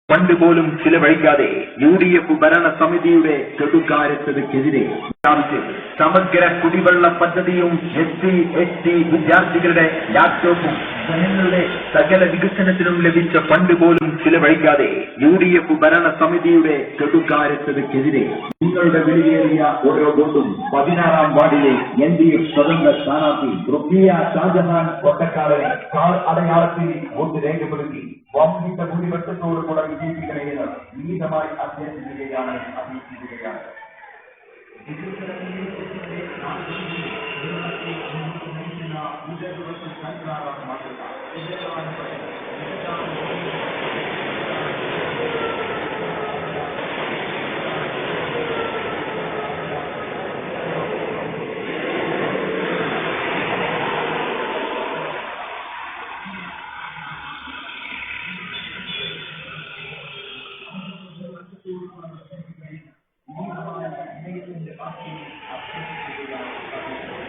Fund പോലും ചിലവഴിക്കാതെ UDF ഭരണസമിതിയുടെ കെടുകാര്യസ്ഥതയ്ക്കെതിരെ സമഗ്ര കുടിവെള്ള പദ്ധതിയും SC/ST വിദ്യാർത്ഥികളുടെ ലാപ്ടോപ്പും ജനങ്ങളുടെ സകല വികസനത്തിനും ലഭിച്ച ഫണ്ട് പോലും ചിലവഴിക്കാതെ UDF ഭരണസമിതിയുടെ കെടുകാര്യസ്ഥതയ്ക്കെതിരെ നിങ്ങളുടെ വിലയേറിയ ഓരോ വോട്ടും 16-ാം വാർഡിലെ LDF സ്വതന്ത്ര സ്ഥാനാർത്ഥി റുഫിയ ഷാജഹാൻ കൊട്ടക്കാടനെ കാർ അടയാളത്തിൽ വോട്ട് രേഖപ്പെടുത്തി വമ്പിച്ച ഭൂരിപക്ഷത്തോടുകൂടെ വിജയിപ്പിക്കണമെന്ന് നീതമായി അഭ്യർത്ഥിക്കുകയാണ്.